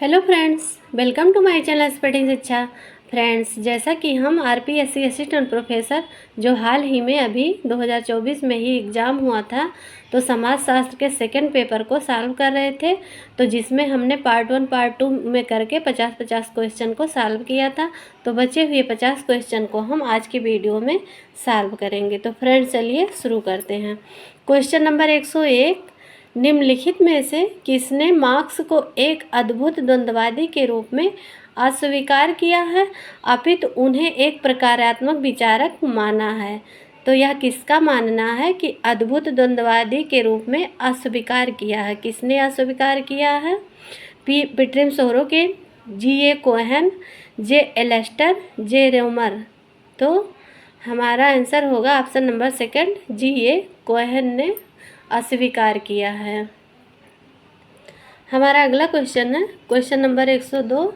Hello friends, welcome to my channel speeding Shiksha. Friends, जैसा कि हम आरपीएससी असिस्टेंट प्रोफेसर जो हाल ही में अभी 2024 में ही एग्ज़ाम हुआ था, तो समाज शास्त्र के सेकंड पेपर को सॉल्व कर रहे थे। तो जिसमें हमने पार्ट 1 पार्ट 2 में करके 50-50 क्वेश्चन को सॉल्व किया था। तो बचे हुए 50 क्वेश्चन को हम आज की वीडियो में सॉल्व करेंगे। तो फ्रेंड्स, चलिए शुरू करते हैं। क्वेश्चन नंबर 101, निम्नलिखित में से किसने मार्क्स को एक अद्भुत द्वंद्ववादी के रूप में अस्वीकार किया है, अपितु उन्हें एक प्रकारात्मक विचारक माना है? तो यह किसका मानना है कि अद्भुत द्वंद्ववादी के रूप में अस्वीकार किया है? किसने अस्वीकार किया है? पीट्रिम सोरो के, जी.ए. कोहेन, जे. एलेस्टर, जे. रोमर। तो हमारा आंसर होगा option number second, G.A.. Cohen ने अस्वीकार किया है। हमारा अगला क्वेश्चन है क्वेश्चन नंबर 102,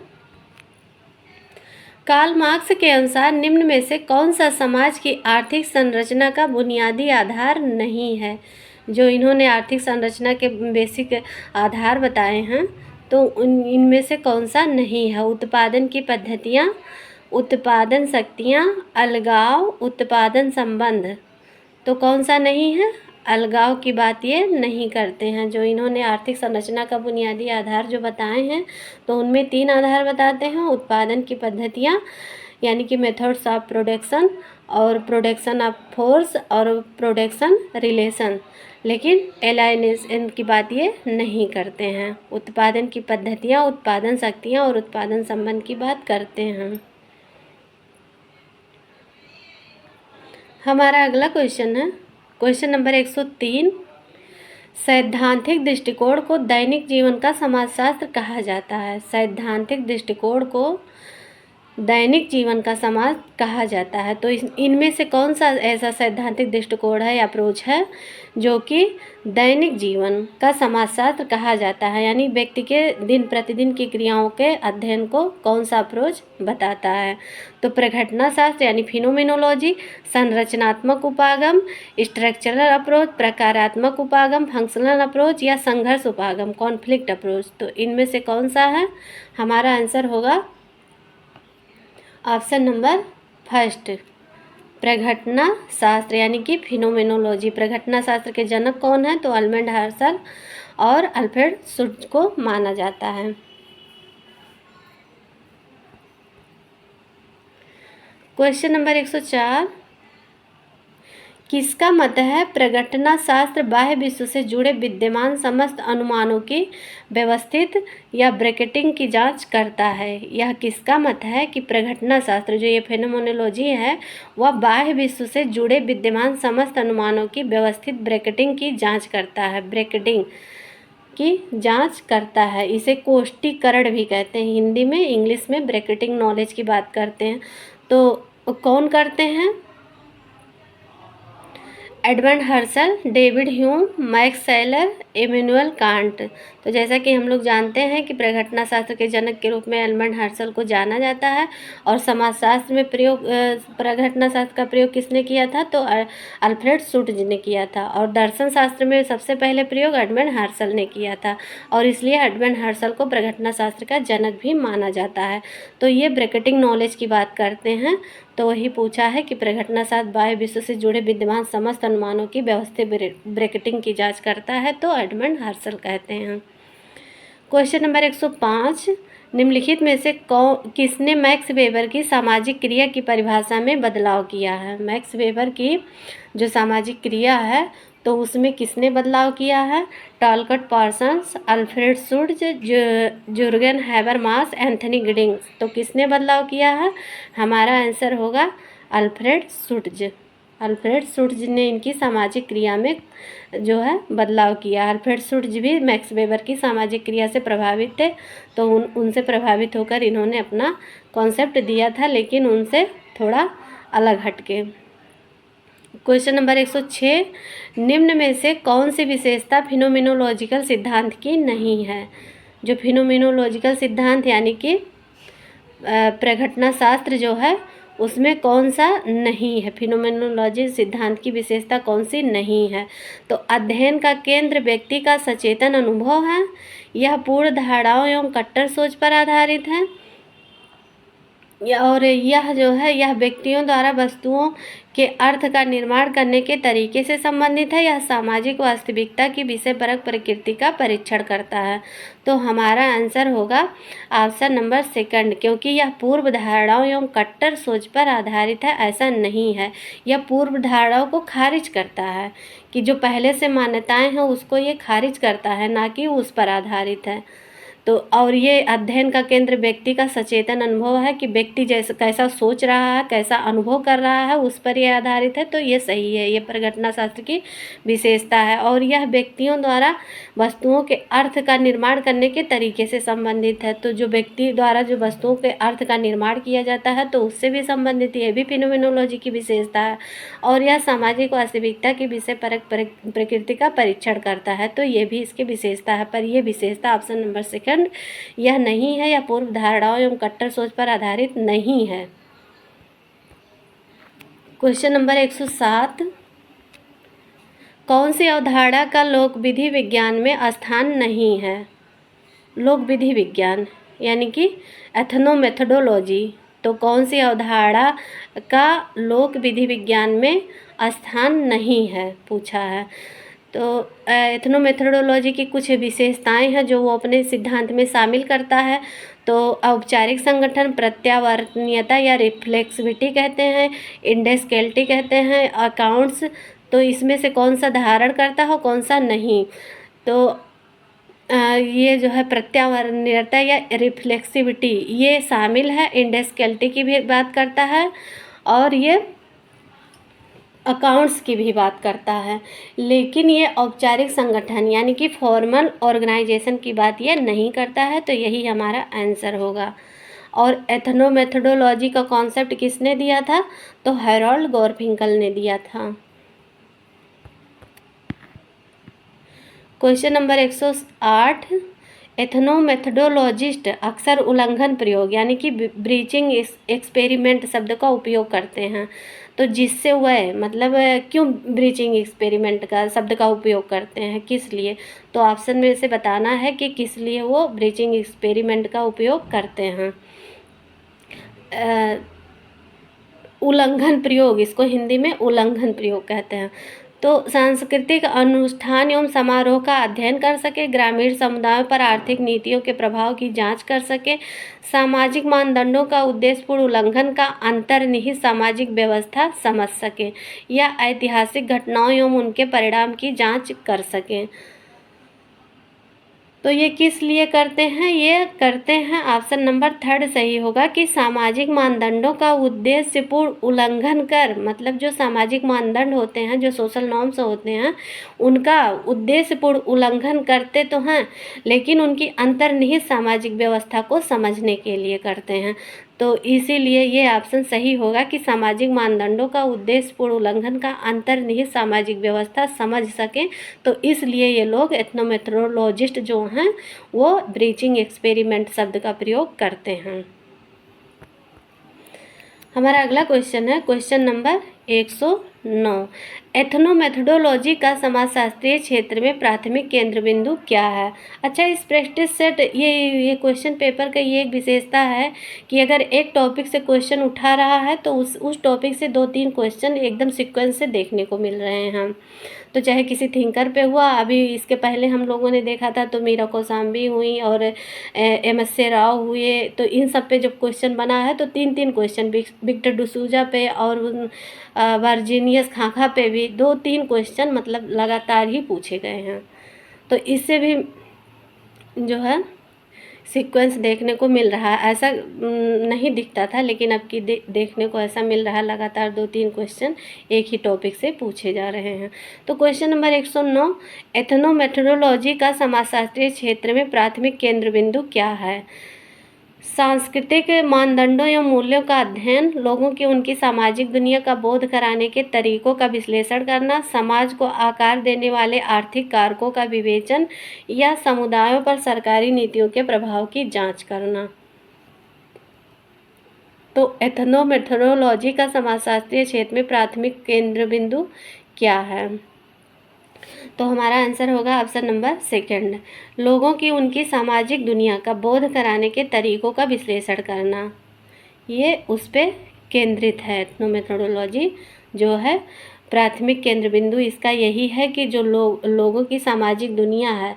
कार्ल मार्क्स के अनुसार निम्न में से कौन सा समाज की आर्थिक संरचना का बुनियादी आधार नहीं है? जो इन्होंने आर्थिक संरचना के बेसिक आधार बताए हैं, तो इनमें से कौन सा नहीं है? उत्पादन की पद्धतियाँ, उत्पादन शक्तियाँ, अलगाव, उत्पादन संबंध। तो कौन सा नहीं है? अलगाव की बात ये नहीं करते हैं। जो इन्होंने आर्थिक संरचना का बुनियादी आधार जो बताए हैं, तो उनमें 3 आधार बताते हैं। उत्पादन की पद्धतियाँ यानी कि मेथड्स ऑफ प्रोडक्शन, और प्रोडक्शन ऑफ फोर्स, और प्रोडक्शन रिलेशन। लेकिन एलाइनेशन की बात ये नहीं करते हैं। उत्पादन की पद्धतियाँ, उत्पादन शक्तियाँ और उत्पादन संबंध की बात करते हैं। हमारा अगला क्वेश्चन है क्वेश्चन नंबर 103, सैद्धांतिक दृष्टिकोण को दैनिक जीवन का समाजशास्त्र कहा जाता है। सैद्धांतिक दृष्टिकोण को दैनिक जीवन का समाज कहा जाता है। तो इनमें से कौन सा ऐसा सैद्धांतिक दृष्टिकोण है या अप्रोच है जो कि दैनिक जीवन का समाजशास्त्र कहा जाता है, यानी व्यक्ति के दिन प्रतिदिन की क्रियाओं के अध्ययन को कौन सा अप्रोच बताता है? तो प्रघटना शास्त्र यानी फिनोमिनोलॉजी, संरचनात्मक उपागम, स्ट्रक्चरल अप्रोच, प्रकारात्मक उपागम, फंक्शनल अप्रोच, या संघर्ष उपागम, कॉन्फ्लिक्ट अप्रोच। तो इनमें से कौन सा है? हमारा आंसर होगा ऑप्शन नंबर फर्स्ट, प्रघटना शास्त्र यानी कि फिनोमेनोलॉजी। प्रघटना शास्त्र के जनक कौन है? तो अल्फ्रेड हर्शल और अल्फ्रेड शुट्ज को माना जाता है। क्वेश्चन नंबर 104, किसका मत है प्रघटना शास्त्र बाह्य विश्व से जुड़े विद्यमान समस्त अनुमानों की व्यवस्थित या ब्रैकेटिंग की जांच करता है? यह किसका मत है कि प्रघटना शास्त्र जो ये फेनोमेनोलॉजी है, वह बाह्य विश्व से जुड़े विद्यमान समस्त अनुमानों की व्यवस्थित ब्रैकेटिंग की जांच करता है? ब्रैकेटिंग की जांच करता है। इसे कोष्टीकरण भी कहते हैं हिंदी में, इंग्लिश में ब्रैकेटिंग नॉलेज की बात करते हैं। तो कौन करते हैं? Edmund Husserl, David Hume, Max Scheler, Immanuel Kant. तो जैसा कि हम लोग जानते हैं कि प्रघटना शास्त्र के जनक के रूप में एडमंड हर्शल को जाना जाता है, और समाजशास्त्र में प्रयोग प्रघटना शास्त्र का प्रयोग किसने किया था? तो अल्फ्रेड शुट्ज ने किया था। और दर्शन शास्त्र में सबसे पहले प्रयोग एडमंड हर्शल ने किया था, और इसलिए एडमंड हर्शल को प्रघटना शास्त्र का जनक भी माना जाता है। तो ये ब्रैकेटिंग नॉलेज की बात करते हैं। तो वही पूछा है कि प्रघटना शास्त्र बाह्य विश्व से जुड़े विद्यमान समस्त अनुमानों की व्यवस्थित ब्रैकेटिंग की जांच करता है, तो एडमंड हर्शल कहते हैं। क्वेश्चन नंबर 105, निम्नलिखित में से किसने मैक्स वेबर की सामाजिक क्रिया की परिभाषा में बदलाव किया है? मैक्स वेबर की जो सामाजिक क्रिया है, तो उसमें किसने बदलाव किया है? Talcott Parsons, Alfred Schutz, Jurgen Habermas, Anthony Giddens. तो किसने बदलाव किया है? हमारा आंसर होगा अल्फ्रेड शुट्ज। अल्फ्रेड शुट्ज ने इनकी सामाजिक क्रिया में जो है बदलाव किया। अल्फ्रेड शुट्ज भी मैक्स वेबर की सामाजिक क्रिया से प्रभावित थे, तो उनसे प्रभावित होकर इन्होंने अपना कॉन्सेप्ट दिया था, लेकिन उनसे थोड़ा अलग हटके। क्वेश्चन नंबर 106, निम्न में से कौन सी विशेषता फिनोमिनोलॉजिकल सिद्धांत की नहीं है? जो फिनोमिनोलॉजिकल सिद्धांत यानी कि प्रघटना शास्त्र जो है, उसमें कौन सा नहीं है, फिनोमेनोलॉजी सिद्धांत की विशेषता कौन सी नहीं है। तो अध्ययन का केंद्र व्यक्ति का सचेतन अनुभव है, यह पूर्ण धारणाओं एवं कट्टर सोच पर आधारित है, और यह जो है यह व्यक्तियों द्वारा वस्तुओं के अर्थ का निर्माण करने के तरीके से संबंधित है, यह सामाजिक वास्तविकता की विषयपरक प्रकृति का परीक्षण करता है। तो हमारा आंसर होगा ऑप्शन नंबर सेकंड, क्योंकि यह पूर्व धारणाओं एवं कट्टर सोच पर आधारित है, ऐसा नहीं है। यह पूर्व धारणाओं को खारिज करता है, कि जो पहले से मान्यताएं हैं उसको ये खारिज करता है, ना कि उस पर आधारित है। तो और ये अध्ययन का केंद्र व्यक्ति का सचेतन अनुभव है, कि व्यक्ति जैसा कैसा सोच रहा है, कैसा अनुभव कर रहा है, उस पर यह आधारित है। तो ये सही है, ये प्रघटना शास्त्र की विशेषता है। और यह व्यक्तियों द्वारा वस्तुओं के अर्थ का निर्माण करने के तरीके से संबंधित है। तो जो व्यक्ति द्वारा जो वस्तुओं के अर्थ का निर्माण किया जाता है तो उससे भी संबंधित, ये भी फिनोमेनोलॉजी की विशेषता है। और यह सामाजिक वास्तविकता की विषय परक प्रकृति का परीक्षण करता है, तो ये भी इसकी विशेषता है। पर यह विशेषता ऑप्शन नंबर सेकंड यह नहीं है, या पूर्व धारणाओं एवं कट्टर सोच पर आधारित नहीं है। क्वेश्चन नंबर 107, कौन सी अवधारणा का लोक विधि विज्ञान में स्थान नहीं है। लोक विधि विज्ञान यानी कि एथनोमेथोडोलॉजी, तो कौन सी अवधारणा का लोक विधि विज्ञान में स्थान नहीं है पूछा है। तो एथनोमेथोडोलॉजी की कुछ विशेषताएं हैं जो वो अपने सिद्धांत में शामिल करता है। तो औपचारिक संगठन, प्रत्यावर्तनीयता या रिफ्लेक्सिविटी कहते हैं, इंडेस्केलिटी कहते हैं, अकाउंट्स, तो इसमें से कौन सा धारण करता है कौन सा नहीं। तो ये जो है प्रत्यावर्तनीयता या रिफ्लेक्सिविटी ये शामिल है, इंडेस्केलिटी की भी बात करता है, और ये अकाउंट्स की भी बात करता है। लेकिन ये औपचारिक संगठन यानी कि फॉर्मल ऑर्गेनाइजेशन की बात ये नहीं करता है। तो यही हमारा आंसर होगा। और एथनोमेथोडोलॉजी का कॉन्सेप्ट किसने दिया था, तो हैरोल्ड गॉर्फिंकल ने दिया था। क्वेश्चन नंबर 108, एथनोमेथोडोलॉजिस्ट अक्सर उल्लंघन प्रयोग यानी कि ब्रीचिंग एक्सपेरिमेंट शब्द का उपयोग करते हैं। तो जिससे वह मतलब क्यों ब्रीचिंग एक्सपेरिमेंट का शब्द का उपयोग करते हैं, किस लिए। तो ऑप्शन में से बताना है कि किस लिए वो ब्रीचिंग एक्सपेरिमेंट का उपयोग करते हैं। उल्लंघन प्रयोग, इसको हिंदी में उल्लंघन प्रयोग कहते हैं। तो सांस्कृतिक अनुष्ठान एवं समारोह का अध्ययन कर सके, ग्रामीण समुदायों पर आर्थिक नीतियों के प्रभाव की जांच कर सके, सामाजिक मानदंडों का उद्देश्यपूर्ण उल्लंघन का अंतर्निहित सामाजिक व्यवस्था समझ सके, या ऐतिहासिक घटनाओं एवं उनके परिणाम की जांच कर सकें। तो ये किस लिए करते हैं, ये करते हैं ऑप्शन नंबर थर्ड सही होगा, कि सामाजिक मानदंडों का उद्देश्यपूर्ण उल्लंघन कर, मतलब जो सामाजिक मानदंड होते हैं, जो सोशल नॉर्म्स होते हैं, उनका उद्देश्यपूर्ण उल्लंघन करते तो हैं, लेकिन उनकी अंतर्निहित सामाजिक व्यवस्था को समझने के लिए करते हैं। तो इसीलिए ये ऑप्शन सही होगा कि सामाजिक मानदंडों का उद्देश्यपूर्ण उल्लंघन का अंतर्निहित सामाजिक व्यवस्था समझ सकें। तो इसलिए ये लोग एथनोमेथोडोलॉजिस्ट जो हैं वो ब्रीचिंग एक्सपेरिमेंट शब्द का प्रयोग करते हैं। हमारा अगला क्वेश्चन है क्वेश्चन नंबर 109, एथनोमेथोडोलॉजी का समाजशास्त्रीय क्षेत्र में प्राथमिक केंद्र बिंदु क्या है। अच्छा, इस प्रैक्टिस सेट ये क्वेश्चन पेपर का ये एक विशेषता है कि अगर एक टॉपिक से क्वेश्चन उठा रहा है तो उस टॉपिक से 2-3 क्वेश्चन एकदम सीक्वेंस से देखने को मिल रहे हैं। तो चाहे किसी थिंकर पे हुआ, अभी इसके पहले हम लोगों ने देखा था तो मीरा कौसाम्बी हुई और एम.एस. राव हुए, तो इन सब पे जब क्वेश्चन बना है तो 3-3 क्वेश्चन, विक्टर डिसूजा पे और वर्जीनियस खाखा पे भी 2-3 क्वेश्चन मतलब लगातार ही पूछे गए हैं। तो इससे भी जो है सीक्वेंस देखने को मिल रहा है। ऐसा नहीं दिखता था, लेकिन अब की देखने को ऐसा मिल रहा है, लगातार 2-3 क्वेश्चन एक ही टॉपिक से पूछे जा रहे हैं। तो क्वेश्चन नंबर 109, एथनोमेथोडोलॉजी का समाजशास्त्रीय क्षेत्र में प्राथमिक केंद्र बिंदु क्या है। सांस्कृतिक मानदंडों या मूल्यों का अध्ययन, लोगों की उनकी सामाजिक दुनिया का बोध कराने के तरीकों का विश्लेषण करना, समाज को आकार देने वाले आर्थिक कारकों का विवेचन, या समुदायों पर सरकारी नीतियों के प्रभाव की जांच करना। तो एथनोमेथोडोलॉजी का समाजशास्त्रीय क्षेत्र में प्राथमिक केंद्र बिंदु क्या है? तो हमारा आंसर होगा ऑप्शन नंबर सेकंड, लोगों की उनकी सामाजिक दुनिया का बोध कराने के तरीकों का विश्लेषण करना। ये उस पर केंद्रित है। एथनोमेथोडोलॉजी जो है प्राथमिक केंद्र बिंदु इसका यही है कि जो लोगों की सामाजिक दुनिया है,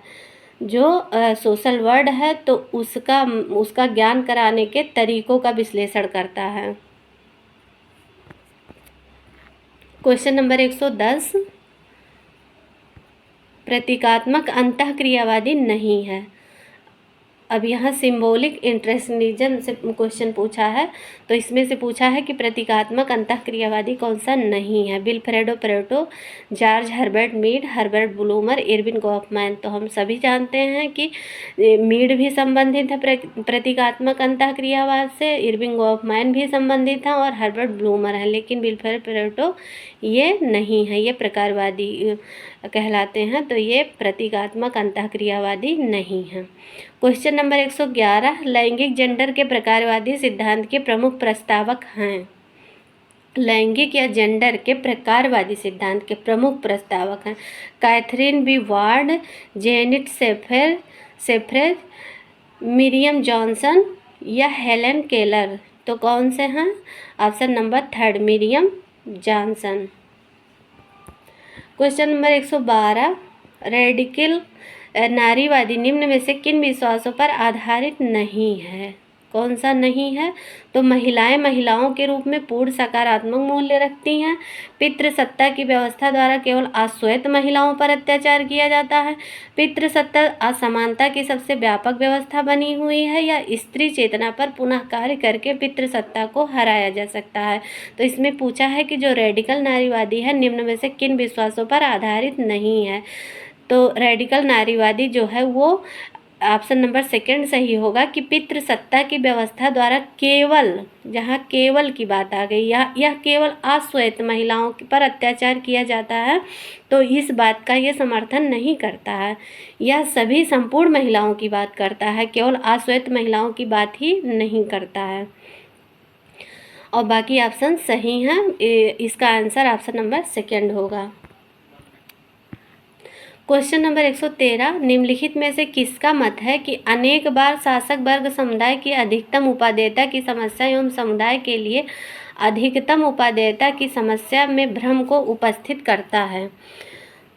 जो सोशल वर्ड है, तो उसका ज्ञान कराने के तरीकों का विश्लेषण करता है। क्वेश्चन नंबर 110, प्रतीकात्मक अंतःक्रियावादी नहीं है। अब यहाँ सिंबॉलिक इंटरेस्टनिज्म से क्वेश्चन पूछा है, तो इसमें से पूछा है कि प्रतीकात्मक अंतःक्रियावादी कौन सा नहीं है? Vilfredo Pareto, George Herbert Mead, Herbert Blumer, Erving Goffman. तो हम सभी जानते हैं कि मीड भी संबंधित है प्रतीकात्मक अंतःक्रियावाद से, इरविन गॉफमैन भी संबंधित है और हर्बर्ट ब्लूमर है, लेकिन विल्फ्रेड पेरेटो ये नहीं है, ये प्रकारवादी कहलाते हैं, तो ये प्रतीकात्मक अंतःक्रियावादी नहीं है। क्वेश्चन नंबर 111, लैंगिक जेंडर के प्रकारवादी सिद्धांत के प्रमुख प्रस्तावक हैं। लैंगिक या जेंडर के प्रकारवादी सिद्धांत के प्रमुख प्रस्तावक हैं कैथरीन बी वार्ड, जेनिट सेफ्रेज, मिरियम जॉनसन या हेलन केलर। तो कौन से हैं? Option number third, Miriam Johnson. Question number 112, radical नारीवादी निम्न में से किन विश्वासों पर आधारित नहीं है? कौन सा नहीं है? तो महिलाओं के रूप में पूर्ण सकारात्मक मूल्य रखती हैं, पितृसत्ता की व्यवस्था द्वारा केवल अश्वेत महिलाओं पर अत्याचार किया जाता है, पितृसत्ता असमानता की सबसे व्यापक व्यवस्था बनी हुई है, या स्त्री चेतना पर पुनः कार्य करके पितृसत्ता को हराया जा सकता है। तो इसमें पूछा है कि जो रेडिकल नारीवादी है निम्न में से किन विश्वासों पर आधारित नहीं है? तो रेडिकल नारीवादी जो है वो ऑप्शन नंबर सेकंड सही होगा कि पितृसत्ता की व्यवस्था द्वारा केवल, जहाँ केवल की बात आ गई, यह केवल अश्वेत महिलाओं पर अत्याचार किया जाता है, तो इस बात का ये समर्थन नहीं करता है। यह सभी संपूर्ण महिलाओं की बात करता है, केवल अश्वेत महिलाओं की बात ही नहीं करता है। और बाकी ऑप्शन सही हैं, इसका आंसर ऑप्शन नंबर सेकंड होगा। क्वेश्चन नंबर 113, निम्नलिखित में से किसका मत है कि अनेक बार शासक वर्ग समुदाय की अधिकतम उपादेयता की समस्या एवं समुदाय के लिए अधिकतम उपादेयता की समस्या में भ्रम को उपस्थित करता है?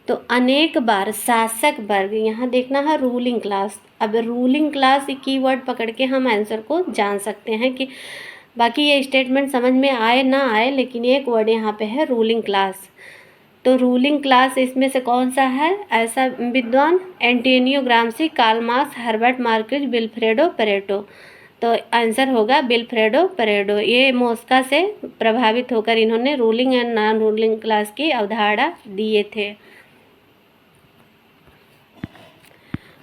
तो अनेक बार शासक वर्ग, यहाँ देखना है रूलिंग क्लास। अब रूलिंग क्लास कीवर्ड पकड़ के हम आंसर को जान सकते हैं कि बाकी ये स्टेटमेंट समझ में आए ना आए, लेकिन एक वर्ड यहाँ पे है रूलिंग क्लास। तो रूलिंग क्लास इसमें से कौन सा है? ऐसा विद्वान Antonio Gramsci, Karl Marx, Herbert Marcuse, Vilfredo Pareto. तो आंसर होगा विल्फ्रेडो पेरेटो। ये मॉस्को से प्रभावित होकर इन्होंने ruling and non ruling class की अवधारणा दिए थे।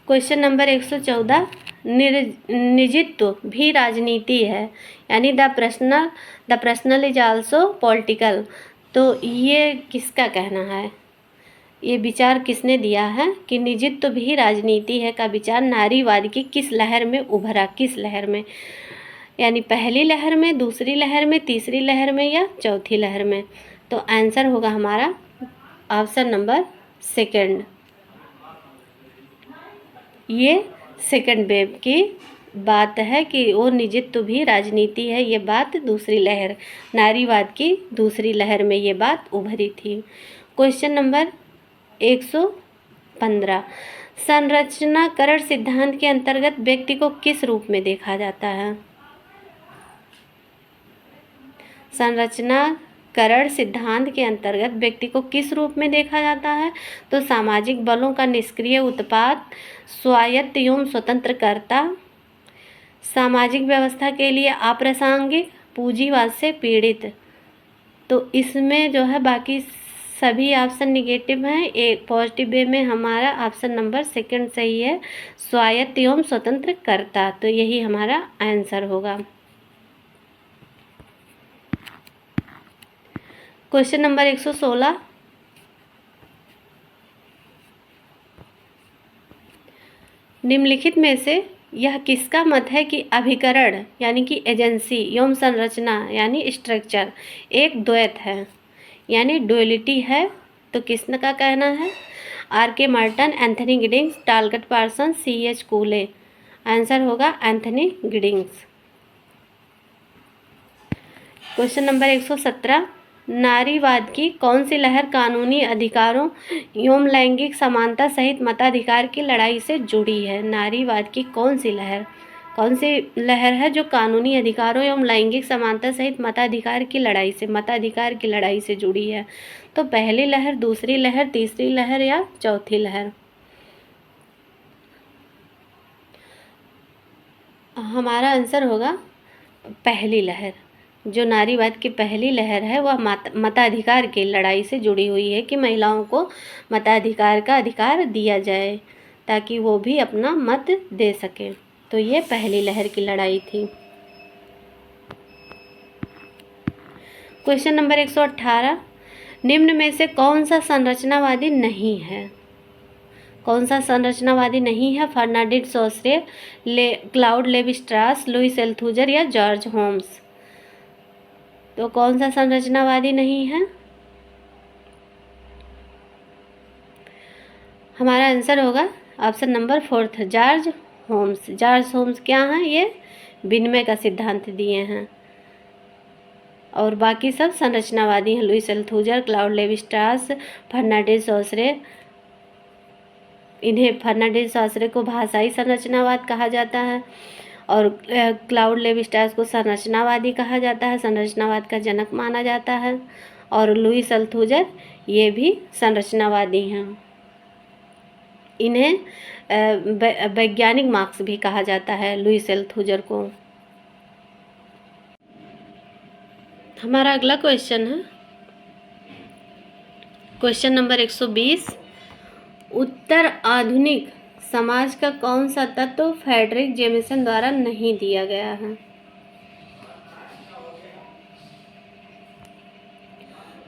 क्वेश्चन नंबर 114, निजित्व भी राजनीति है, यानी the personal is also political. तो ये किसका कहना है? ये विचार किसने दिया है कि निजित्व भी राजनीति है का विचार नारीवाद की किस लहर में उभरा? किस लहर में? यानी पहली लहर में, दूसरी लहर में, तीसरी लहर में या चौथी लहर में? तो आंसर होगा हमारा ऑप्शन नंबर सेकंड। ये सेकंड वेव की बात है कि वो निजित्व भी राजनीति है, ये बात दूसरी लहर, नारीवाद की दूसरी लहर में ये बात उभरी थी। क्वेश्चन नंबर 115, संरचनाकरण सिद्धांत के अंतर्गत व्यक्ति को किस रूप में देखा जाता है? संरचनाकरण सिद्धांत के अंतर्गत व्यक्ति को किस रूप में देखा जाता है? तो सामाजिक बलों का निष्क्रिय उत्पाद, स्वायत्त एवं स्वतंत्रकर्ता, सामाजिक व्यवस्था के लिए अप्रासंगिक, पूंजीवाद से पीड़ित। तो इसमें जो है बाकी सभी ऑप्शन निगेटिव हैं, एक पॉजिटिव वे में हमारा ऑप्शन नंबर सेकंड सही है, स्वायत्त एवं स्वतंत्रकर्ता। तो यही हमारा आंसर होगा। क्वेश्चन नंबर 116, निम्नलिखित में से यह किसका मत है कि अभिकरण यानी कि एजेंसी एवं संरचना यानी स्ट्रक्चर एक द्वैत है यानी डुअलिटी है। तो किसका कहना है? R K Merton, Anthony Giddens, Talcott Parson, C H Cooley. Answer होगा एंथनी गिडिंग्स। क्वेश्चन नंबर 117, नारीवाद की कौन सी लहर कानूनी अधिकारों एवं लैंगिक समानता सहित मताधिकार की लड़ाई से जुड़ी है? नारीवाद की कौन सी लहर है जो कानूनी अधिकारों एवं लैंगिक समानता सहित मताधिकार की लड़ाई से जुड़ी है? तो पहली लहर, दूसरी लहर, तीसरी लहर या चौथी लहर? हमारा आंसर होगा पहली लहर। जो नारीवाद की पहली लहर है वह मताधिकार की लड़ाई से जुड़ी हुई है कि महिलाओं को मताधिकार का अधिकार दिया जाए ताकि वो भी अपना मत दे सके। तो ये पहली लहर की लड़ाई थी। क्वेश्चन नंबर 118, निम्न में से कौन सा संरचनावादी नहीं है? कौन सा संरचनावादी नहीं है? फर्नांडिस सॉसरे, क्लाउड लेवी-स्ट्रास, लुईस अल्थूजर या जॉर्ज होम्स? तो कौन सा संरचनावादी नहीं है? हमारा आंसर होगा option number 4, George Homans. George Homans क्या हैं? ये विनिमय का सिद्धांत दिए हैं और बाकी सब संरचनावादी हैं। Louis Althusser, Claude Levi Strauss, Ferdinand Saussure. इन्हें फर्नांडिस सॉसरे को भाषाई संरचनावाद कहा जाता है और क्लाउड लेवी-स्ट्रास को संरचनावादी कहा जाता है, संरचनावाद का जनक माना जाता है। और लुईस अल्थूजर ये भी संरचनावादी हैं। इन्हें वैज्ञानिक मार्क्स भी कहा जाता है लुईस अल्थूजर को। हमारा अगला क्वेश्चन है क्वेश्चन नंबर 120, उत्तर आधुनिक समाज का कौन सा तत्व फ्रेडरिक जेमिसन द्वारा नहीं दिया गया है?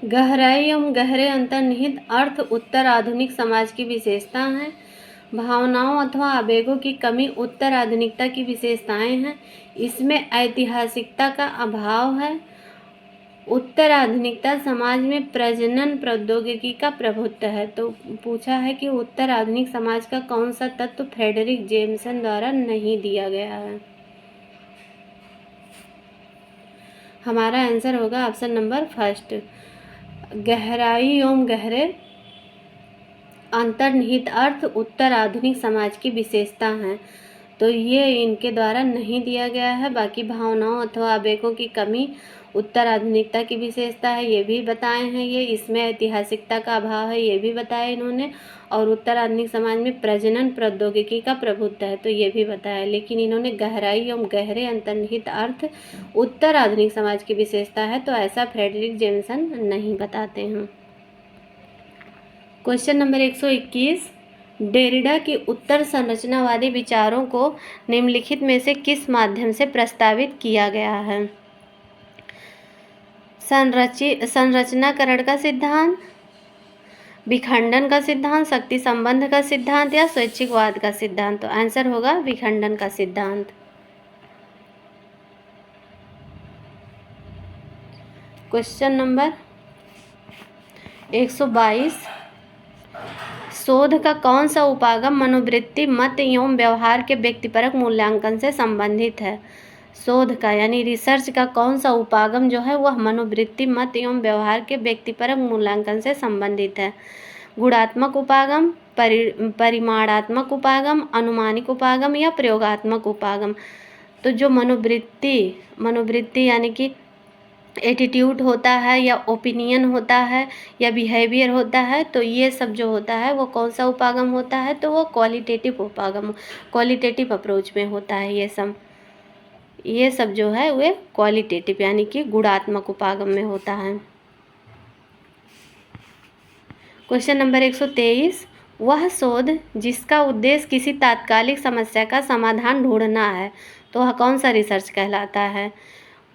गहराई एवं गहरे अंतर्निहित अर्थ उत्तर आधुनिक समाज की विशेषता है। भावनाओं अथवा आवेगों की कमी उत्तर आधुनिकता की विशेषताएं हैं। इसमें ऐतिहासिकता का अभाव है। उत्तर आधुनिकता समाज में प्रजनन प्रौद्योगिकी का प्रभुत्व है। तो पूछा है कि उत्तर आधुनिक समाज का कौन सा तत्व फ्रेडरिक जेमिसन द्वारा नहीं दिया गया है? हमारा आंसर होगा ऑप्शन नंबर 1, गहराई एवं गहरे अंतर्निहित अर्थ उत्तर आधुनिक समाज की विशेषता हैं। तो ये इनके द्वारा नहीं दिया गया है। बाकी भावनाओं अथवा आवेगों की कमी उत्तर आधुनिकता की विशेषता है, ये भी बताए हैं। ये इसमें ऐतिहासिकता का अभाव है, ये भी बताया इन्होंने। और उत्तर आधुनिक समाज में प्रजनन प्रौद्योगिकी का प्रभुत्व है, तो ये भी बताया। लेकिन इन्होंने गहराई एवं गहरे अंतर्निहित अर्थ उत्तर आधुनिक समाज की विशेषता है, तो ऐसा फ्रेडरिक जेमिसन नहीं बताते हैं। क्वेश्चन नंबर 121, डेरिडा की उत्तर संरचनावादी विचारों को निम्नलिखित में से किस माध्यम से प्रस्तावित किया गया है? संरचनाकरण का सिद्धांत, विखंडन का सिद्धांत, शक्ति संबंध का सिद्धांत या स्वैच्छिकवाद का सिद्धांत? तो आंसर होगा विखंडन का सिद्धांत। क्वेश्चन नंबर 122, शोध का कौन सा उपागम मनोवृत्ति, मत एवं व्यवहार के व्यक्तिपरक मूल्यांकन से संबंधित है? शोध का यानी रिसर्च का कौन सा उपागम जो है वह मनोवृत्ति, मत एवं व्यवहार के व्यक्तिपरक मूल्यांकन से संबंधित है? गुणात्मक उपागम, परिमाणात्मक उपागम, अनुमानिक उपागम या प्रयोगात्मक उपागम? तो जो मनोवृत्ति यानी कि एटीट्यूड होता है या ओपिनियन होता है या बिहेवियर होता है, तो ये सब जो होता है वो कौन सा उपागम होता है? तो वो क्वालिटेटिव उपागम, क्वालिटेटिव अप्रोच में होता है। ये सब जो है वे क्वालिटेटिव यानी कि गुणात्मक उपागम में होता है। क्वेश्चन नंबर 123, वह शोध जिसका उद्देश्य किसी तात्कालिक समस्या का समाधान ढूंढना है, तो वह कौन सा रिसर्च कहलाता है?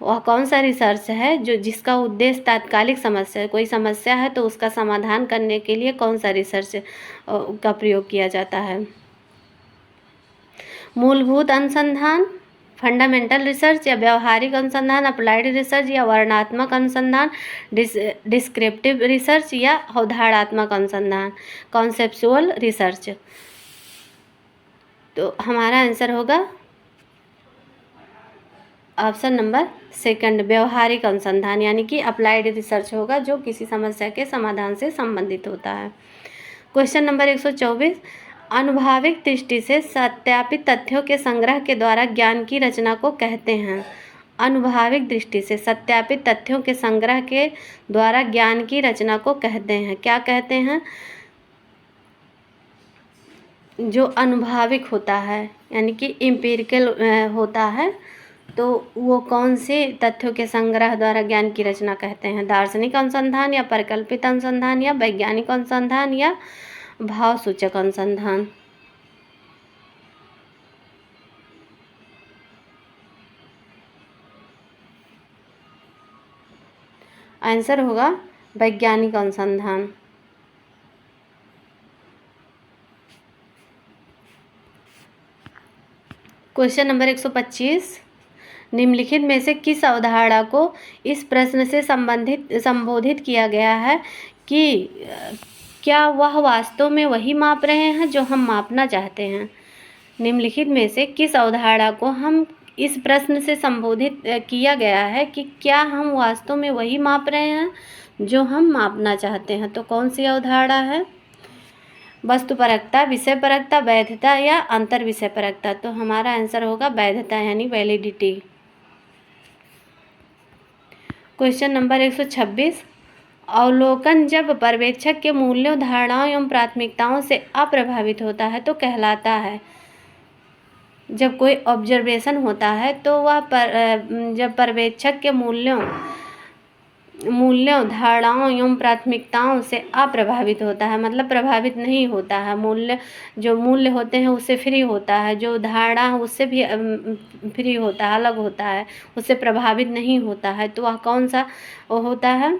वह कौन सा रिसर्च है जो जिसका उद्देश्य तात्कालिक समस्या, कोई समस्या है तो उसका समाधान करने के लिए कौन सा रिसर्च का प्रयोग किया जाता है? मूलभूत अनुसंधान, फंडामेंटल रिसर्च, या व्यवहारिक अनुसंधान, अप्लाइड रिसर्च, या वर्णनात्मक अनुसंधान, डिस्क्रिप्टिव रिसर्च, या अवधारणात्मक अनुसंधान, कॉन्सेप्चुअल रिसर्च। तो हमारा आंसर होगा ऑप्शन नंबर सेकंड, व्यवहारिक अनुसंधान, यानी कि अप्लाइड रिसर्च होगा, जो किसी समस्या के समाधान से संबंधित होता है। क्वेश्चन नंबर 124, अनुभाविक दृष्टि से सत्यापित तथ्यों के संग्रह के द्वारा ज्ञान की रचना को कहते हैं। अनुभाविक दृष्टि से सत्यापित तथ्यों के संग्रह के द्वारा ज्ञान की रचना को कहते हैं। क्या कहते हैं? जो अनुभाविक होता है यानी कि एम्पिरिकल होता है, तो वो कौन से तथ्यों के संग्रह द्वारा ज्ञान की रचना कहते हैं? दार्शनिक अनुसंधान, या परिकल्पित अनुसंधान, या वैज्ञानिक अनुसंधान, या भाव सूचक अनुसंधान। आंसर होगा वैज्ञानिक अनुसंधान। क्वेश्चन नंबर 125, निम्नलिखित में से किस अवधारणा को इस प्रश्न से संबोधित किया गया है कि क्या वह वास्तव में वही माप रहे हैं जो हम मापना चाहते हैं? निम्नलिखित में से किस अवधारणा को हम इस प्रश्न से संबोधित किया गया है कि क्या हम वास्तव में वही माप रहे हैं जो हम मापना चाहते हैं? तो कौन सी अवधारणा है? वस्तुपरकता, विषयपरकता, वैधता, या अंतर विषय परकता। तो हमारा आंसर होगा वैधता यानी वैलिडिटी। क्वेश्चन नंबर 126, अवलोकन जब पर्यवेक्षक के मूल्यों, धारणाओं एवं प्राथमिकताओं से अप्रभावित होता है तो कहलाता है। जब कोई ऑब्जर्वेशन होता है तो वह जब पर्यवेक्षक के मूल्यों, धारणाओं एवं प्राथमिकताओं से अप्रभावित होता है, मतलब प्रभावित नहीं होता है, जो मूल्य होते हैं उससे फ्री होता है, जो धारणा है उससे भी फ्री होता है, अलग होता है, उससे प्रभावित नहीं होता है, तो वह कौन सा होता है?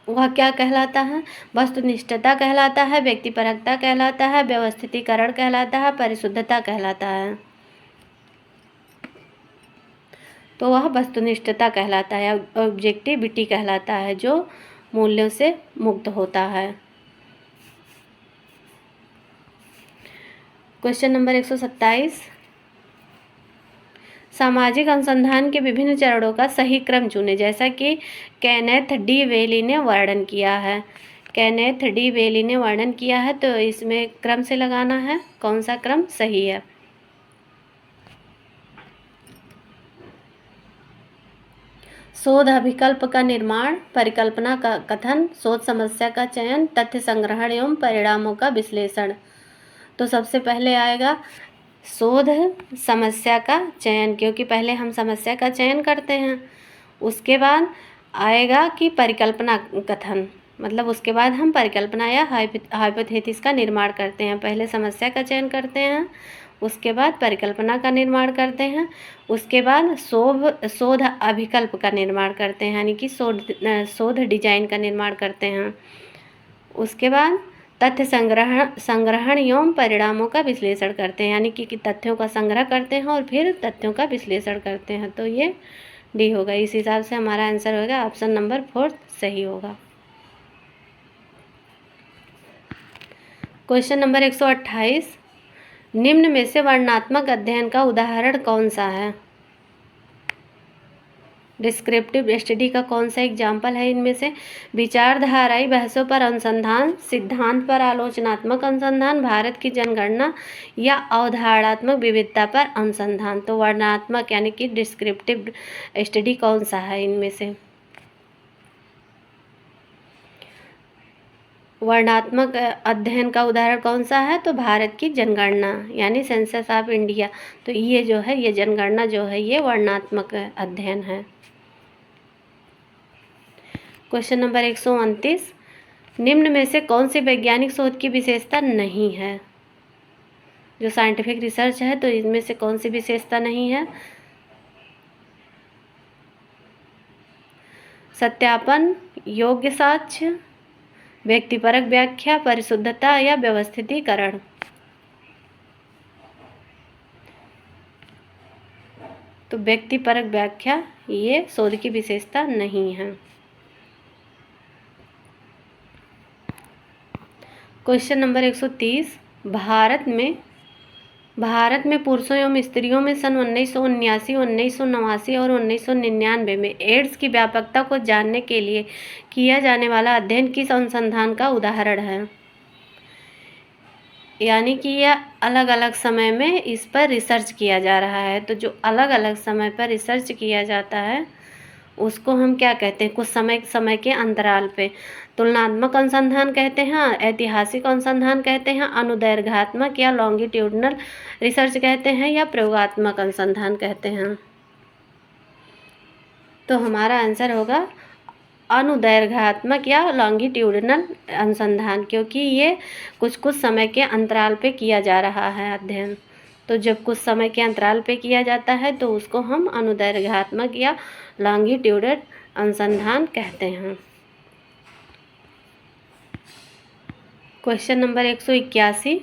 वह क्या कहलाता है? वस्तुनिष्ठता कहलाता है, व्यक्तिपरकता कहलाता है, व्यवस्थितीकरण कहलाता है, परिशुद्धता कहलाता है। तो वह वस्तुनिष्ठता कहलाता है, ऑब्जेक्टिविटी कहलाता है, जो मूल्यों से मुक्त होता है। क्वेश्चन नंबर 127, सामाजिक अनुसंधान के विभिन्न चरणों का सही क्रम चुनें, जैसा कि केनेथ डी वेली ने वर्णन किया है। केनेथ डी वेली ने वर्णन किया है, तो इसमें क्रम से लगाना है, कौन सा क्रम सही है? शोध अभिकल्प का निर्माण, परिकल्पना का कथन, शोध समस्या का चयन, तथ्य संग्रहण एवं परिणामों का विश्लेषण। तो सबसे पहले आएगा शोध समस्या का चयन, क्योंकि पहले हम समस्या का चयन करते हैं। उसके बाद आएगा कि परिकल्पना कथन, मतलब उसके बाद हम परिकल्पना या हाइपोथेसिस का निर्माण करते हैं। पहले समस्या का चयन करते हैं, उसके बाद परिकल्पना का निर्माण करते हैं, उसके बाद शोध अभिकल्प का निर्माण करते हैं, यानी कि शोध डिजाइन का निर्माण करते हैं। उसके बाद तथ्य संग्रहण एवं परिणामों का विश्लेषण करते हैं, यानी कि तथ्यों का संग्रह करते हैं और फिर तथ्यों का विश्लेषण करते हैं। तो ये डी होगा। इस हिसाब से हमारा आंसर होगा ऑप्शन नंबर 4 सही होगा। क्वेश्चन नंबर 128, निम्न में से वर्णनात्मक अध्ययन का उदाहरण कौन सा है? डिस्क्रिप्टिव स्टडी का कौन सा एग्जाम्पल है इनमें से? विचारधाराई बहसों पर अनुसंधान, सिद्धांत पर आलोचनात्मक अनुसंधान, भारत की जनगणना, या अवधारणात्मक विविधता पर अनुसंधान। तो वर्णनात्मक यानी कि डिस्क्रिप्टिव स्टडी कौन सा है इनमें से? वर्णनात्मक अध्ययन का उदाहरण कौन सा है? तो भारत की जनगणना यानी सेंसस ऑफ इंडिया। तो ये जो है, ये जनगणना जो है, ये वर्णनात्मक अध्ययन है। क्वेश्चन नंबर 129, निम्न में से कौन सी वैज्ञानिक शोध की विशेषता नहीं है? जो साइंटिफिक रिसर्च है, तो इनमें से कौन सी विशेषता नहीं है? सत्यापन, योग्य साक्ष्य, व्यक्तिपरक व्याख्या, परिशुद्धता, या व्यवस्थितीकरण। तो व्यक्तिपरक व्याख्या ये शोध की विशेषता नहीं है। क्वेश्चन नंबर 130, भारत में पुरुषों एवं स्त्रियों में सन 1979, 1989 और 1999 में एड्स की व्यापकता को जानने के लिए किया जाने वाला अध्ययन किस अनुसंधान का उदाहरण है? यानी कि यह अलग अलग समय में इस पर रिसर्च किया जा रहा है। तो जो अलग अलग समय पर रिसर्च किया जाता है उसको हम क्या कहते हैं? कुछ समय के अंतराल पे तुलनात्मक अनुसंधान कहते हैं, ऐतिहासिक अनुसंधान कहते हैं, अनुदैर्घ्यात्मक या लॉन्गिट्यूडनल रिसर्च कहते हैं, या प्रयोगात्मक अनुसंधान कहते हैं। तो हमारा आंसर होगा अनुदैर्घ्यात्मक या लॉन्गिट्यूडनल अनुसंधान, क्योंकि ये कुछ समय के अंतराल पे किया जा रहा है अध्ययन। तो जब कुछ समय के अंतराल पे किया जाता है तो उसको हम अनुदैर्घ्यात्मक या लॉन्गिट्यूडनल अनुसंधान कहते हैं। क्वेश्चन नंबर 181,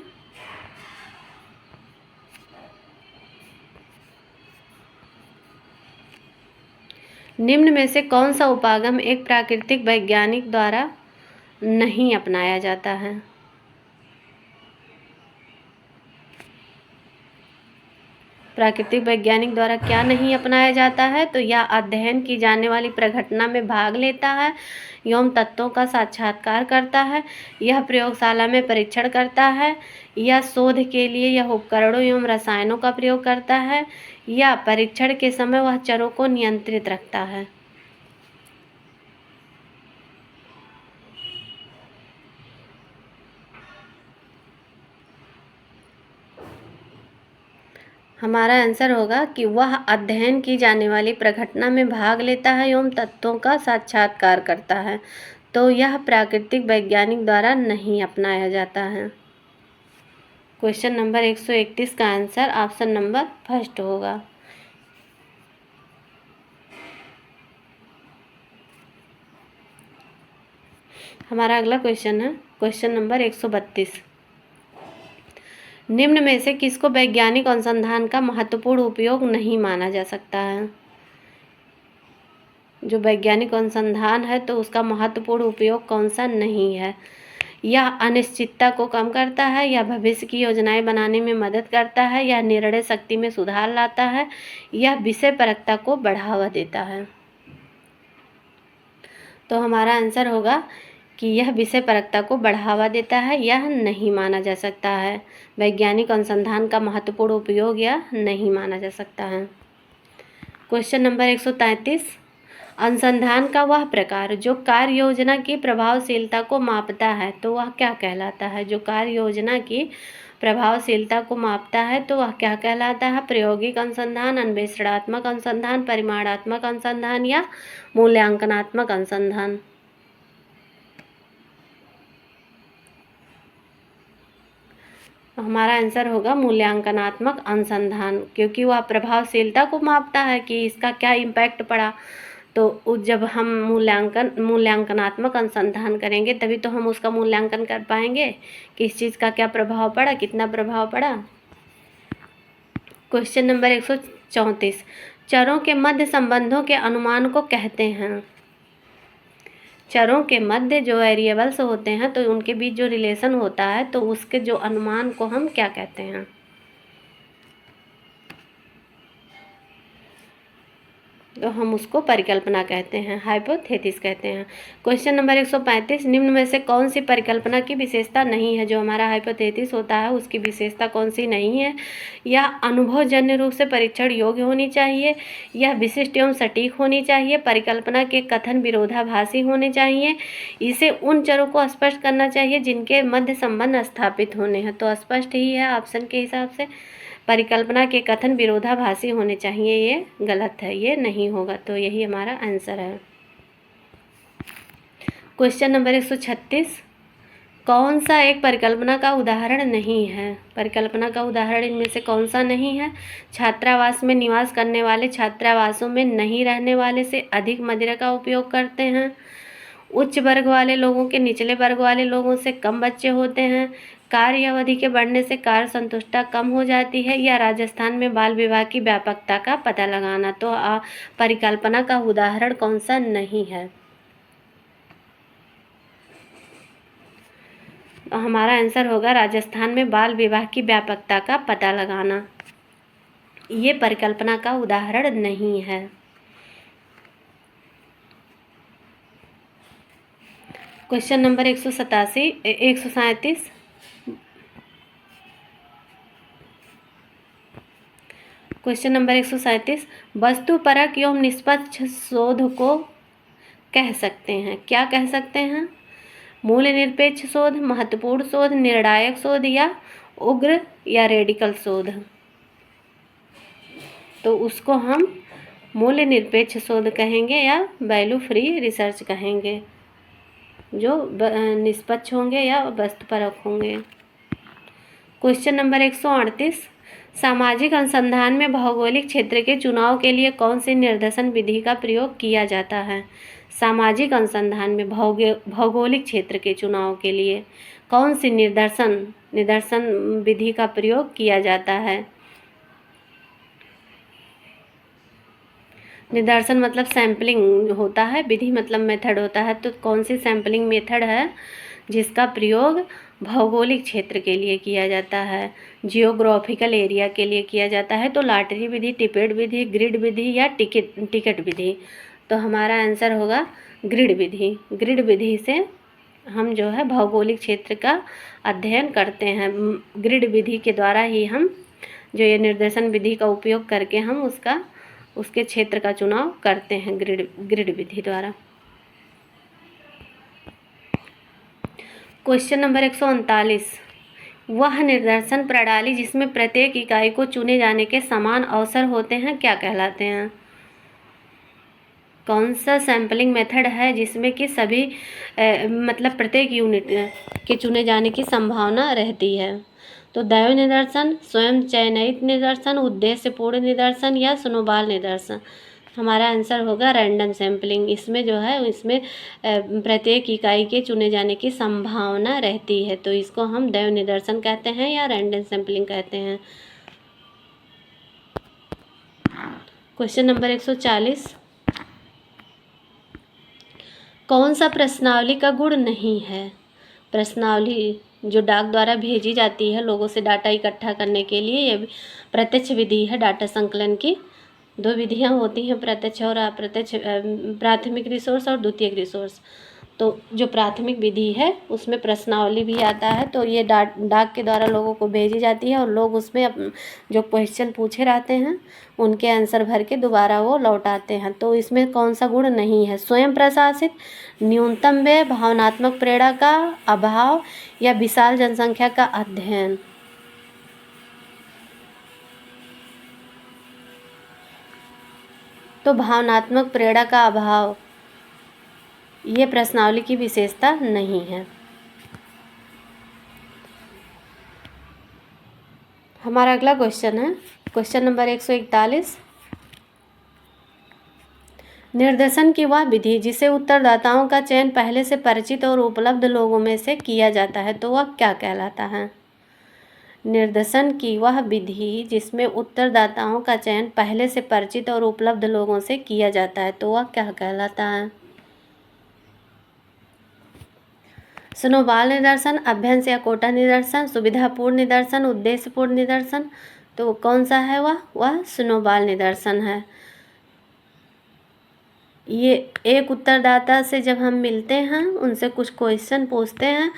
निम्न में से कौन सा उपागम एक प्राकृतिक वैज्ञानिक द्वारा नहीं अपनाया जाता है? प्राकृतिक वैज्ञानिक द्वारा क्या नहीं अपनाया जाता है? तो यह अध्ययन की जाने वाली प्रघटना में भाग लेता है, एवं तत्वों का साक्षात्कार करता है, यह प्रयोगशाला में परीक्षण करता है, या शोध के लिए यह उपकरणों एवं रसायनों का प्रयोग करता है, या परीक्षण के समय वह चरों को नियंत्रित रखता है। हमारा आंसर होगा कि वह अध्ययन की जाने वाली प्रघटना में भाग लेता है एवं तत्वों का साक्षात्कार करता है। तो यह प्राकृतिक वैज्ञानिक द्वारा नहीं अपनाया जाता है। क्वेश्चन नंबर 131 का आंसर ऑप्शन नंबर फर्स्ट होगा। हमारा अगला क्वेश्चन है क्वेश्चन नंबर 132, निम्न में से किसको वैज्ञानिक अनुसंधान का महत्वपूर्ण उपयोग नहीं माना जा सकता है? जो वैज्ञानिक अनुसंधान है तो उसका महत्वपूर्ण उपयोग कौन सा नहीं है? यह अनिश्चितता को कम करता है, या भविष्य की योजनाएं बनाने में मदद करता है, या निर्णय शक्ति में सुधार लाता है, या विषय परकता को बढ़ावा देता है। तो हमारा आंसर होगा कि यह विषय परकता को बढ़ावा देता है, यह नहीं माना जा सकता है। वैज्ञानिक अनुसंधान का महत्वपूर्ण उपयोग यह नहीं माना जा सकता है। क्वेश्चन नंबर 133, अनुसंधान का वह प्रकार जो कार्य योजना की प्रभावशीलता को मापता है तो वह क्या कहलाता है? जो कार्य योजना की प्रभावशीलता को मापता है तो वह क्या कहलाता है? प्रायोगिक अनुसंधान, अन्वेषणात्मक अनुसंधान, परिमाणात्मक अनुसंधान, या मूल्यांकनात्मक अनुसंधान। हमारा आंसर होगा मूल्यांकनात्मक अनुसंधान, क्योंकि वह प्रभावशीलता को मापता है कि इसका क्या इम्पैक्ट पड़ा। तो जब हम मूल्यांकनात्मक अनुसंधान करेंगे तभी तो हम उसका मूल्यांकन कर पाएंगे कि इस चीज़ का क्या प्रभाव पड़ा, कितना प्रभाव पड़ा। क्वेश्चन नंबर 134, चरों के मध्य संबंधों के अनुमान को कहते हैं। चरों के मध्य जो वेरिएबल्स होते हैं तो उनके बीच जो रिलेशन होता है तो उसके जो अनुमान को हम क्या कहते हैं? तो हम उसको परिकल्पना कहते हैं, हाइपोथेसिस कहते हैं। क्वेश्चन नंबर 135, निम्न में से कौन सी परिकल्पना की विशेषता नहीं है? जो हमारा हाइपोथेसिस होता है उसकी विशेषता कौन सी नहीं है? या अनुभवजन्य रूप से परीक्षण योग्य होनी चाहिए, या विशिष्ट एवं सटीक होनी चाहिए, परिकल्पना के कथन विरोधाभासी होने चाहिए, इसे उन चरों को स्पष्ट करना चाहिए जिनके मध्य संबंध स्थापित होने हैं। तो स्पष्ट ही है ऑप्शन के हिसाब से। परिकल्पना के कथन विरोधाभासी होने चाहिए, ये गलत है, ये नहीं होगा। तो यही हमारा आंसर है। क्वेश्चन नंबर 136, कौन सा एक परिकल्पना का उदाहरण नहीं है? परिकल्पना का उदाहरण इनमें से कौन सा नहीं है? छात्रावास में निवास करने वाले छात्रावासों में नहीं रहने वाले से अधिक मदिरा का उपयोग करते हैं। उच्च वर्ग वाले लोगों के निचले वर्ग वाले लोगों से कम बच्चे होते हैं। कार्य अवधि के बढ़ने से कार्य संतुष्टता कम हो जाती है, या राजस्थान में बाल विवाह की व्यापकता का पता लगाना। तो परिकल्पना का उदाहरण कौन सा नहीं है? हमारा आंसर होगा राजस्थान में बाल विवाह की व्यापकता का पता लगाना। ये परिकल्पना का उदाहरण नहीं है। Question number 137। क्वेश्चन नंबर 137, वस्तुपरक एवं निष्पक्ष शोध को कह सकते हैं, क्या कह सकते हैं? मूल निरपेक्ष शोध, महत्वपूर्ण शोध, निर्णायक शोध, या उग्र या रेडिकल शोध। तो उसको हम मूल्य निरपेक्ष शोध कहेंगे या वैल्यू फ्री रिसर्च कहेंगे, जो निष्पक्ष होंगे या वस्तुपरक होंगे। क्वेश्चन नंबर 138, सामाजिक अनुसंधान में भौगोलिक क्षेत्र के चुनाव के लिए कौन सी निर्देशन विधि का प्रयोग किया जाता है? सामाजिक अनुसंधान में भौगोलिक क्षेत्र के चुनाव के लिए कौन सी निर्देशन विधि का प्रयोग किया जाता है? निर्देशन मतलब सैम्पलिंग होता है, विधि मतलब मेथड होता है। तो कौन सी सैम्पलिंग मेथड है जिसका प्रयोग भौगोलिक क्षेत्र के लिए किया जाता है, जियोग्राफिकल एरिया के लिए किया जाता है? तो लॉटरी विधि, टिपेट विधि, ग्रिड विधि, या टिकट विधि। तो हमारा आंसर होगा ग्रिड विधि। ग्रिड विधि से हम जो है भौगोलिक क्षेत्र का अध्ययन करते हैं। ग्रिड विधि के द्वारा ही हम जो ये निर्देशन विधि का उपयोग करके हम उसके क्षेत्र का चुनाव करते हैं ग्रिड विधि द्वारा। क्वेश्चन नंबर 139, वह निर्देशन प्रणाली जिसमें प्रत्येक इकाई को चुने जाने के समान अवसर होते हैं क्या कहलाते हैं? कौन सा सैम्पलिंग मेथड है जिसमें कि सभी मतलब प्रत्येक यूनिट के चुने जाने की संभावना रहती है? तो दैव निदर्शन, स्वयं चयनित निदर्शन, उद्देश्यपूर्ण निदर्शन, या स्नोबॉल निदर्शन। हमारा आंसर होगा रैंडम सैम्पलिंग। इसमें जो है इसमें प्रत्येक इकाई के चुने जाने की संभावना रहती है, तो इसको हम दैव निदर्शन कहते हैं या रैंडम सैम्पलिंग कहते हैं। क्वेश्चन नंबर 140, कौन सा प्रश्नावली का गुण नहीं है? प्रश्नावली जो डाक द्वारा भेजी जाती है लोगों से डाटा इकट्ठा करने के लिए, ये प्रत्यक्ष विधि है डाटा संकलन की। दो विधियां होती हैं, प्रत्यक्ष और अप्रत्यक्ष, प्राथमिक रिसोर्स और द्वितीयक रिसोर्स। तो जो प्राथमिक विधि है उसमें प्रश्नावली भी आता है, तो ये डाक के द्वारा लोगों को भेजी जाती है और लोग उसमें जो क्वेश्चन पूछे रहते हैं उनके आंसर भर के दोबारा वो लौटाते हैं। तो इसमें कौन सा गुण नहीं है? स्वयं प्रशासित, न्यूनतम व्यय, भावनात्मक प्रेरणा का अभाव, या विशाल जनसंख्या का अध्ययन। तो भावनात्मक प्रेरणा का अभाव ये प्रश्नावली की विशेषता नहीं है। हमारा अगला क्वेश्चन है क्वेश्चन नंबर 141, निर्देशन की वह विधि जिसे उत्तरदाताओं का चयन पहले से परिचित और उपलब्ध लोगों में से किया जाता है, तो वह क्या कहलाता है? निर्देशन की वह विधि जिसमें उत्तरदाताओं का चयन पहले से परिचित और उपलब्ध लोगों से किया जाता है, तो वह क्या कहलाता है? स्नोबॉल निदर्शन, अभ्यंस या कोटा निदर्शन, सुविधापूर्ण निदर्शन, उद्देश्यपूर्ण निदर्शन। तो कौन सा है वह स्नोबॉल निदर्शन है। ये एक उत्तरदाता से जब हम मिलते हैं, उनसे कुछ क्वेश्चन पूछते हैं,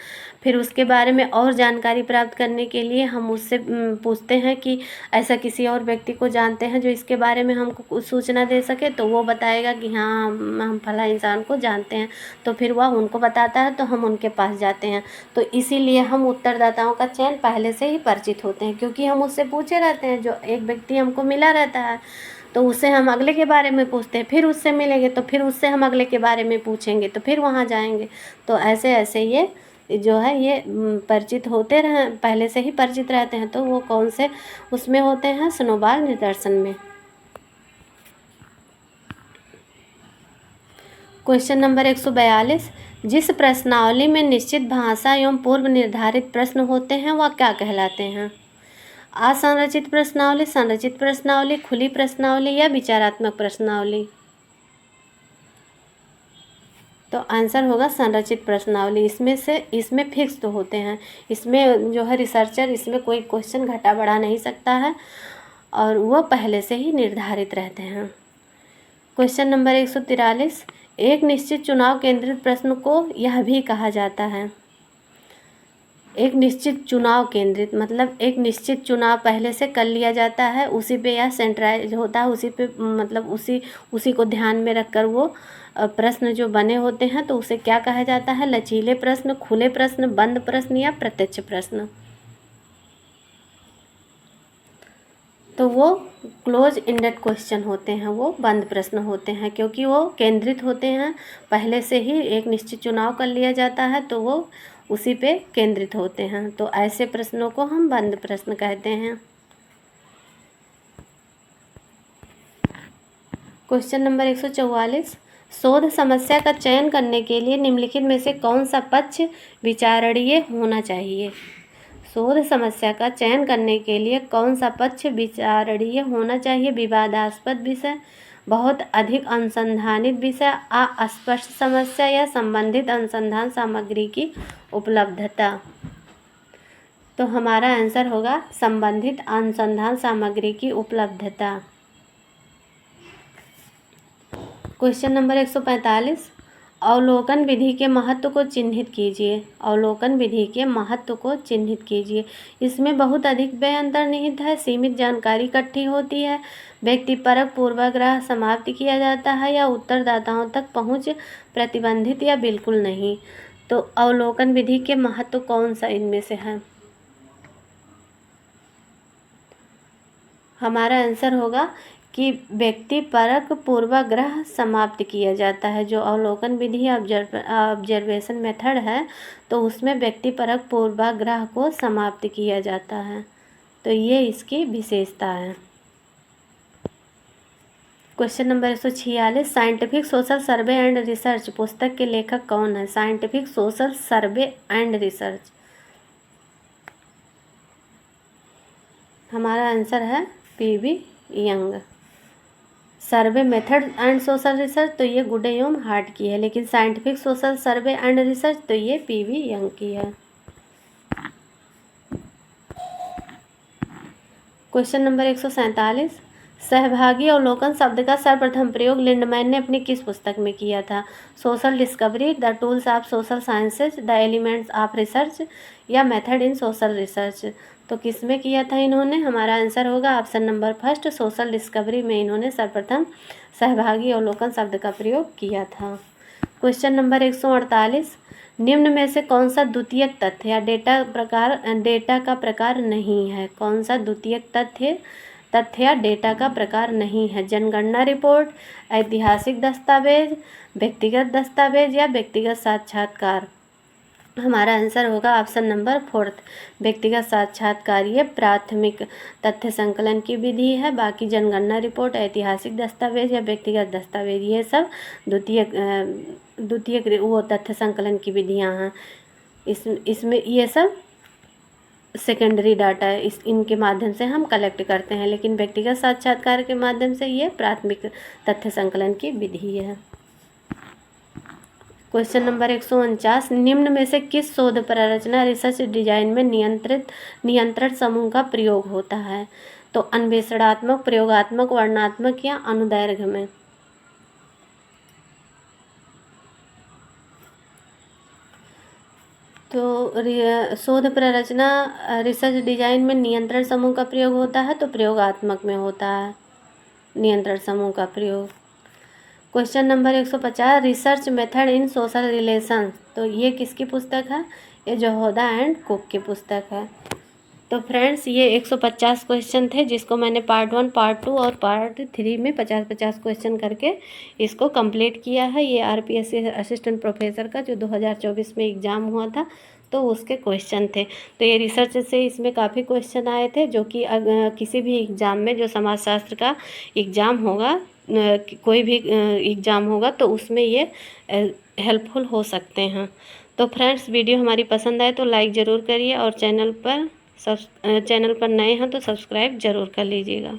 फिर उसके बारे में और जानकारी प्राप्त करने के लिए हम उससे पूछते हैं कि ऐसा किसी और व्यक्ति को जानते हैं जो इसके बारे में हमको कुछ सूचना दे सके, तो वो बताएगा कि हाँ हम फला इंसान को जानते हैं, तो फिर वह उनको बताता है, तो हम उनके पास जाते हैं। तो इसीलिए हम उत्तरदाताओं का चयन पहले से ही परिचित होते हैं, क्योंकि हम उससे पूछे रहते हैं। जो एक व्यक्ति हमको मिला रहता है तो उससे हम अगले के बारे में पूछते हैं, फिर उससे मिलेंगे तो फिर उससे हम अगले के बारे में पूछेंगे, तो फिर वहाँ जाएंगे। तो ऐसे ऐसे ये जो है ये परिचित होते रहे, पहले से ही परिचित रहते हैं। तो वो कौन से उसमें होते हैं? स्नोबॉल निदर्शन में। क्वेश्चन नंबर 142, जिस प्रश्नावली में निश्चित भाषा एवं पूर्व निर्धारित प्रश्न होते हैं वह क्या कहलाते हैं? असंरचित प्रश्नावली, संरचित प्रश्नावली, खुली प्रश्नावली या विचारात्मक प्रश्नावली? तो आंसर होगा संरचित प्रश्नावली। इसमें फिक्स तो होते हैं, इसमें जो है रिसर्चर इसमें कोई क्वेश्चन घटा बढ़ा नहीं सकता है और वह पहले से ही निर्धारित रहते हैं। क्वेश्चन नंबर 143, एक निश्चित चुनाव केंद्रित प्रश्न को यह भी कहा जाता है। एक निश्चित चुनाव केंद्रित मतलब एक निश्चित चुनाव पहले से कर लिया जाता है, उसी पे या सेंट्राइज होता है, उसी पे मतलब उसी को ध्यान में रखकर वो प्रश्न जो बने होते हैं तो उसे क्या कहा जाता है? लचीले प्रश्न, खुले प्रश्न, बंद प्रश्न या प्रत्यक्ष प्रश्न? तो वो क्लोज इंडेड क्वेश्चन होते हैं, वो बंद प्रश्न होते हैं, क्योंकि वो केंद्रित होते हैं, पहले से ही एक निश्चित चुनाव कर लिया जाता है तो वो उसी पे केंद्रित होते हैं। तो ऐसे प्रश्नों को हम बंद प्रश्न कहते हैं। क्वेश्चन नंबर 144, शोध समस्या का चयन करने के लिए निम्नलिखित में से कौन सा पक्ष विचारणीय होना चाहिए? शोध समस्या का चयन करने के लिए कौन सा पक्ष विचारणीय होना चाहिए? विवादास्पद विषय, बहुत अधिक अनुसंधानित विषय, अस्पष्ट समस्या या संबंधित अनुसंधान सामग्री की उपलब्धता? तो हमारा आंसर होगा संबंधित अनुसंधान सामग्री की उपलब्धता। क्वेश्चन नंबर 145, अवलोकन विधि के महत्व को चिन्हित कीजिए। अवलोकन विधि के महत्व को चिन्हित कीजिए। इसमें बहुत अधिक व्यय अंतर्निहित है, सीमित जानकारी इकट्ठी होती है, व्यक्तिपरक पूर्वाग्रह समाप्त किया जाता है या उत्तरदाताओं तक पहुंच प्रतिबंधित या बिल्कुल नहीं। तो अवलोकन विधि के महत्व कौन सा इनमें से है? हमारा आंसर होगा कि व्यक्तिपरक पूर्वाग्रह समाप्त किया जाता है। जो अवलोकन विधि ऑब्जर्वेशन मेथड है तो उसमें व्यक्तिपरक पूर्वाग्रह को समाप्त किया जाता है, तो ये इसकी विशेषता है। Question number 146, scientific social survey and research पुस्तक के लेखक कौन है? Scientific social survey and research, हमारा आंसर है PV young. Survey method and social research तो ये गुडे एवं हार्ट की है, लेकिन scientific social survey and research तो ये पीवी यंग की है। क्वेश्चन नंबर 147, सहभागी अवलोकन शब्द का सर्वप्रथम प्रयोग लिंडमैन ने अपनी किस पुस्तक में किया था? Social discovery, the tools of social sciences, the elements of research या मेथड इन सोशल रिसर्च? तो किस में किया था इन्होंने? हमारा आंसर होगा option number first, social discovery में इन्होंने सर्वप्रथम सहभागी अवलोकन शब्द का प्रयोग किया था। क्वेश्चन नंबर 148, निम्न में से कौन सा द्वितीयक तथ्य या डेटा का प्रकार नहीं है? कौन सा द्वितीयक तथ्य या डेटा का प्रकार नहीं है? जनगणना रिपोर्ट, ऐतिहासिक दस्तावेज, व्यक्तिगत दस्तावेज या व्यक्तिगत साक्षात्कार? हमारा आंसर होगा ऑप्शन नंबर फोर्थ, व्यक्तिगत साक्षात्कार। ये प्राथमिक तथ्य संकलन की विधि है, बाकी जनगणना रिपोर्ट, ऐतिहासिक दस्तावेज या व्यक्तिगत दस्तावेज ये सब द्वितीयक वो तथ्य संकलन की विधियां हैं। इसमें ये सब सेकेंडरी डाटा है, इनके माध्यम से हम कलेक्ट करते हैं, लेकिन व्यक्तिगत साक्षात्कार के माध्यम से ये प्राथमिक तथ्य संकलन की विधि है। क्वेश्चन नंबर 149, निम्न में से किस शोध प्ररचना रिसर्च डिजाइन में नियंत्रण समूह का प्रयोग होता है? तो अन्वेषणात्मक, प्रयोगात्मक, वर्णनात्मक या अनुदैर्घ्य में? तो शोध प्ररचना रिसर्च डिजाइन में नियंत्रण समूह का प्रयोग होता है, तो प्रयोगात्मक में होता है नियंत्रण समूह का प्रयोग। Question number 150, research method in social relation, तो ये किसकी पुस्तक है? ये जोहोदा एंड कुक की पुस्तक है। तो फ्रेंड्स ये 150 क्वेश्चन थे, जिसको मैंने पार्ट 1, पार्ट 2 और पार्ट 3 में 50-50 क्वेश्चन करके इसको कंप्लीट किया है। ये आरपीएससी असिस्टेंट प्रोफेसर का जो 2024 में एग्ज़ाम हुआ था तो उसके क्वेश्चन थे। तो ये रिसर्च से इसमें काफ़ी क्वेश्चन आए थे, जो कि किसी भी एग्ज़ाम में जो समाजशास्त्र का एग्ज़ाम होगा, कोई भी एग्ज़ाम होगा तो उसमें ये हेल्पफुल हो सकते हैं। तो फ्रेंड्स, वीडियो हमारी पसंद आए तो लाइक ज़रूर करिए और चैनल पर नए हैं तो सब्सक्राइब ज़रूर कर लीजिएगा।